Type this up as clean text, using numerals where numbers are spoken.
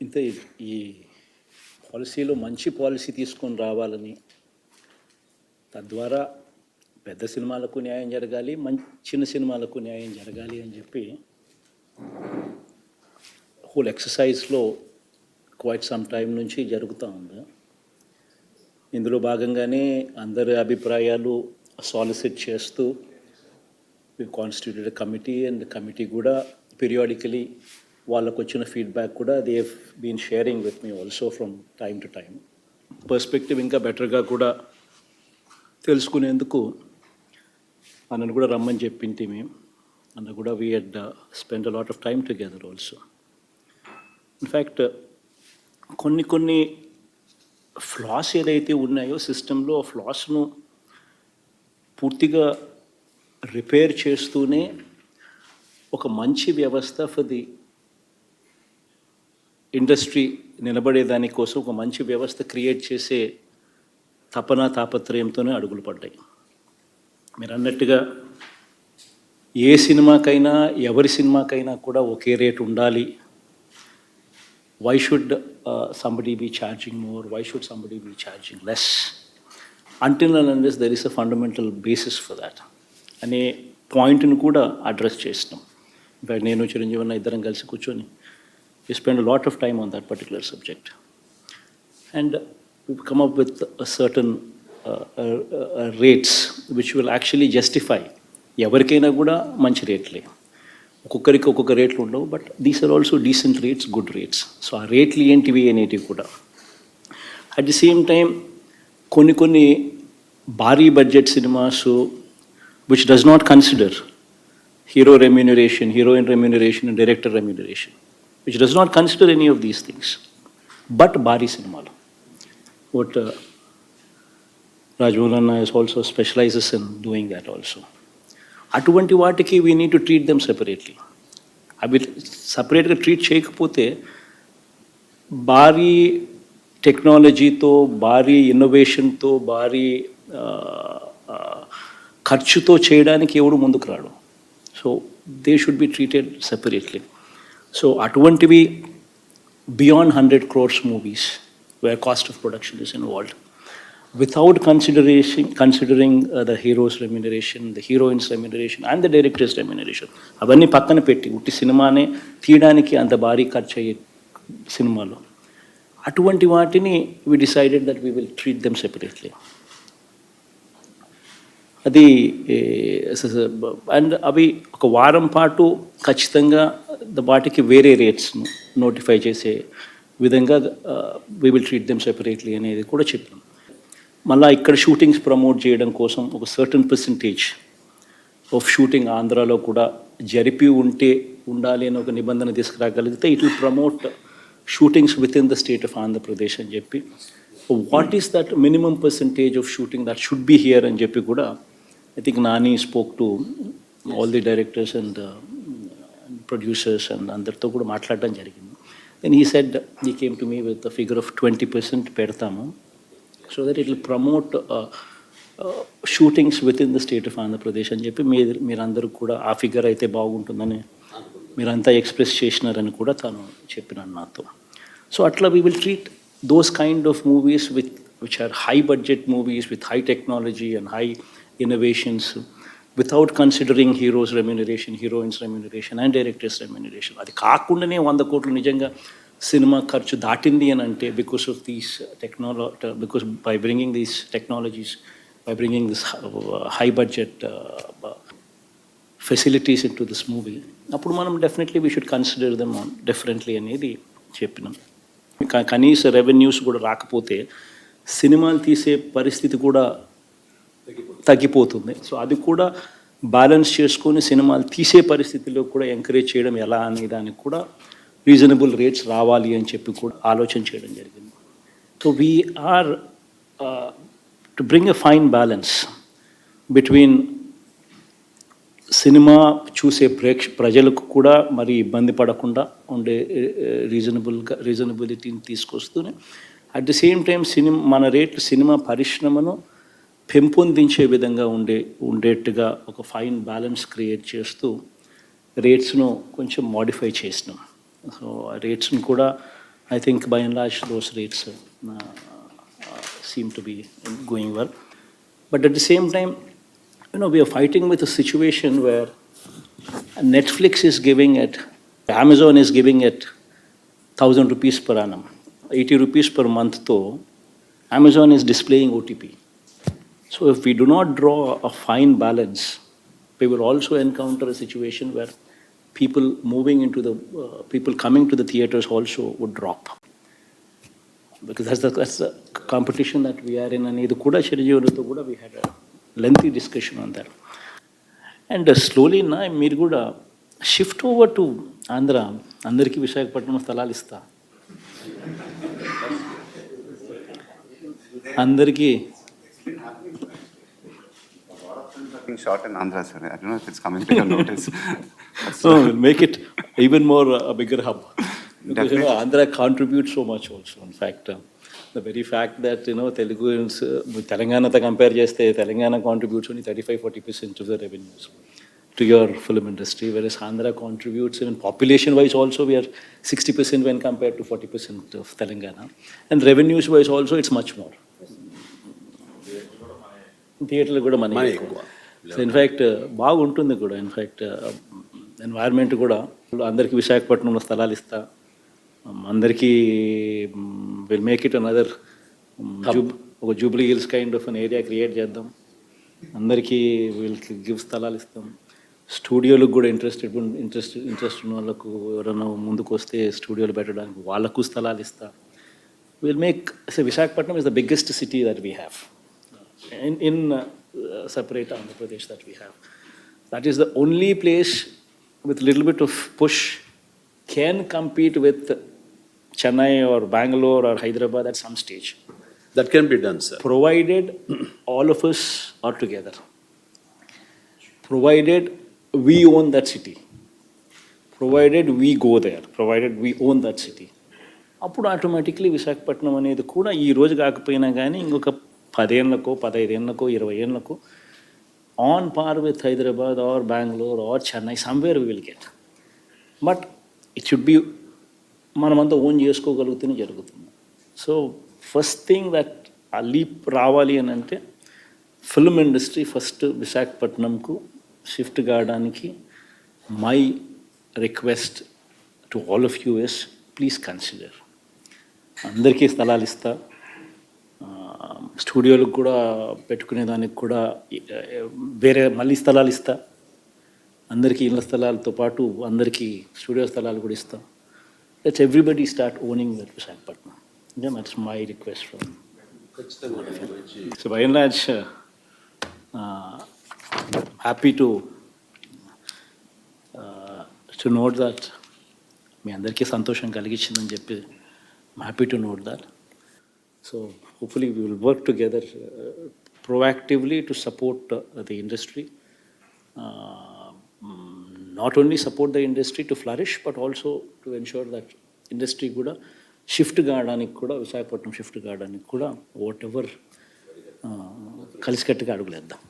ఇంత ఈ పాలసీలో మంచి పాలసీ తీసుకొని రావాలని, తద్వారా పెద్ద సినిమాలకు న్యాయం జరగాలి, చిన్న సినిమాలకు న్యాయం జరగాలి అని చెప్పి హోల్ ఎక్సర్సైజ్లో క్వైట్ సమ్ టైం నుంచి జరుగుతూ ఉంది. ఇందులో భాగంగానే అందరి అభిప్రాయాలు సాలిసిట్ చేస్తూ we constituted committee, and committee కూడా పీరియాడికలీ వాళ్ళకు వచ్చిన ఫీడ్బ్యాక్ కూడా they have been sharing with me also from time to time. Perspective ఇంకా బెటర్గా కూడా తెలుసుకునేందుకు అన్నను కూడా రమ్మని చెప్పింది మేము. అన్న కూడా we had spend a lot of time together also. In fact కొన్ని ఫ్లాస్ ఏదైతే ఉన్నాయో సిస్టంలో, ఆ ఫ్లాస్ను పూర్తిగా రిపేర్ చేస్తూనే ఒక మంచి వ్యవస్థ ఫర్ ది ఇండస్ట్రీ నిలబడేదానికోసం ఒక మంచి వ్యవస్థ క్రియేట్ చేసే తాపత్రయంతోనే అడుగులు పడ్డాయి. మీరు అన్నట్టుగా ఏ సినిమాకైనా, ఎవరి సినిమాకైనా కూడా ఒకే రేట్ ఉండాలి. Why should somebody be charging more? Why should somebody be charging less? Until and unless there is a fundamental basis for that అనే పాయింట్ని కూడా అడ్రస్ చేసినాం. ఇన్ఫ్యాక్ట్ నేను చిరంజీవి ఇద్దరం కలిసి కూర్చొని we spend a lot of time on that particular subject, and we've come up with a certain rates which will actually justify ఎవరికైనా కూడా మంచి రేట్లే. ఒక్కొక్కరికి ఒక్కొక్క రేట్లు ఉండవు, but these are also decent rates, good rates. So ఆ రేట్లు ఏంటివి అనేటివి కూడా అట్ ది సేమ్ టైం కొన్ని భారీ budget cinemas which does not consider hero remuneration, heroine remuneration and director remuneration, which does not consider any of these things, but భారీ సినిమాలు. What Rajmohan is also specializes in doing that also. అటువంటి వాటికి we need to treat them separately. అవి సపరేట్గా treat చేయకపోతే భారీ టెక్నాలజీతో, భారీ ఇన్నోవేషన్తో, భారీ ఖర్చుతో చేయడానికి ఎవడు ముందుకు రాడు. So they should be treated separately. So అటువంటివి beyond 100 crores movies where cost of production is involved, without considering the hero's remuneration, the heroine's remuneration and the director's remuneration. అవన్నీ పక్కన పెట్టి ఉట్టి సినిమానే తీయడానికి అంత భారీ ఖర్చు అయ్యే సినిమాలో అటువంటి వాటిని we decided that we will treat them separately. అది అండ్ అవి ఒక వారం పాటు ఖచ్చితంగా వాటికి వేరే రేట్స్ను నోటిఫై చేసే విధంగా we will treat them separately అనేది కూడా చెప్పాం. మళ్ళీ ఇక్కడ షూటింగ్స్ ప్రమోట్ చేయడం కోసం ఒక సర్టన్ పర్సంటేజ్ ఆఫ్ షూటింగ్ ఆంధ్రాలో కూడా జరిపి ఉండాలి అని ఒక నిబంధన తీసుకురాగలిగితే it will promote shootings with in the state of Andhra Pradesh అని చెప్పి, what is that minimum percentage of shooting that should be here అని చెప్పి కూడా I think Nani spoke to all the directors and producers and అందరితో కూడా మాట్లాడడం జరిగింది. Then he said, he came to me with the figure of 20% పెడతాము, so that it will promote shootings with in the state of Andhra Pradesh అని చెప్పి మీరందరూ కూడా ఆ ఫిగర్ అయితే బాగుంటుందని మీరంతా ఎక్స్ప్రెస్ చేసినారని కూడా తను చెప్పినాను నాతో. సో అట్లా we will treat those kind of movies which are high budget movies with high technology and high innovations without considering heroes remuneration, heroines remuneration and directors remuneration. అది కాకుండానే 100 కోట్లు నిజంగా సినిమా ఖర్చు దాటింది అని అంటే because of these because by bringing these technologies, by bringing this high budget facilities in to this movie, అప్పుడు మనం definitely we should consider them differently అనేది చెప్పినాం. కనీస రెవెన్యూస్ కూడా రాకపోతే సినిమాలు తీసే పరిస్థితి కూడా తగ్గిపోతుంది. సో అది కూడా బ్యాలెన్స్ చేసుకొని సినిమాలు తీసే పరిస్థితిలో కూడా ఎంకరేజ్ చేయడం ఎలా అనే దానికి కూడా రీజనబుల్ రేట్స్ రావాలి అని చెప్పి కూడా ఆలోచన చేయడం జరిగింది. So we are to bring a fine balance between cinema చూసే ప్రజలకు కూడా మరి ఇబ్బంది పడకుండా ఉండే రీజనబిలిటీని తీసుకొస్తూనే అట్ ది సేమ్ టైం మన రేట్లు సినిమా పరిశ్రమను పెంపొందించే విధంగా ఉండేట్టుగా ఒక ఫైన్ బ్యాలెన్స్ క్రియేట్ చేస్తూ రేట్స్ను కొంచెం మోడిఫై చేసినాం. సో ఆ రేట్స్ను కూడా I think by and large those rates seem to be going well. But at the same time, we are fighting with a situation where Netflix is giving it, Amazon is giving it 1,000 rupees per annum, 80 rupees per month though, Amazon is displaying OTP. So if we do not draw a fine balance, we will also encounter a situation where people people coming to the theaters also would drop. Because that's the competition that we are in. And idu kuda Chiranjeevi kuda we had a lengthy discussion on that. And slowly na మీరు కూడా shift over to Andhra, అందరికీ విశాఖపట్నం స్థలాలు ఇస్తా, అందరికీ being shot in Andhra, sir. I don't know if it's coming to your notice. So we'll make it even more a bigger hub. Because Andhra contributes so much also. In fact, the very fact that Telugu with Telangana to compare cheste, Telangana contributes only 35-40% of the revenues to your film industry, whereas Andhra contributes, even population-wise also, we are 60% when compared to 40% of Telangana. And revenues-wise also, it's much more. Theatre kuda money ఎక్కువ. So in fact బాగుంటుంది కూడా. In fact environment కూడా అందరికీ విశాఖపట్నంలో స్థలాలు ఇస్తా, అందరికీ will make it another ఒక Jubilee hills kind of an area create చేద్దాం, అందరికీ విల్ గివ్ స్థలాలు ఇస్తాం. స్టూడియోలకు కూడా ఇంట్రెస్ట్ ఉన్న వాళ్ళకు ఎవరైనా ముందుకు వస్తే స్టూడియోలు పెట్టడానికి వాళ్ళకు స్థలాలు ఇస్తా. Will make Visakhapatnam is the biggest city that we have in separate Andhra Pradesh that we have. That is the only place with little bit of push can compete with Chennai or Bangalore or Hyderabad at some stage. That can be done, sir. Provided all of us are together. Provided we own that city. Provided we go there. Provided we own that city. అప్పుడు automatically Visakhapatnam అనేది కూడా ఈ రోజు కాకపోయినా కానీ ఇంకొక 10 ఏళ్ళకో 15 ఏళ్ళకో 20 ఏళ్ళకో on par with Hyderabad or Bengaluru or Chennai somewhere we will get. But it should be మనమంతా ఓన్ చేసుకోగలిగితేనే జరుగుతుంది. So first thing that uh leap రావాలి అని అంటే ఫిల్మ్ ఇండస్ట్రీ ఫస్ట్ విశాఖపట్నంకు షిఫ్ట్ కావడానికి my request to all of you is please consider. అందరికీ స్థలాలు ఇస్తా, స్టూడియోలకు కూడా పెట్టుకునే దానికి కూడా వేరే మళ్ళీ స్థలాలు ఇస్తా, అందరికీ ఇళ్ళ స్థలాలతో పాటు అందరికీ స్టూడియో స్థలాలు కూడా ఇస్తా. Let's everybody start owning that Visakhapatnam. That's my request from. So by and large happy to note that మీ అందరికీ సంతోషం కలిగించిందని చెప్పి happy to note that. So hopefully we will work together proactively to support the industry. Not only support the industry to flourish, but also to ensure that industry kuda shift kaadanik kuda Visakhapatnam shift kaadanik kuda whatever కలిసికట్టుగా అడుగులేద్దాం.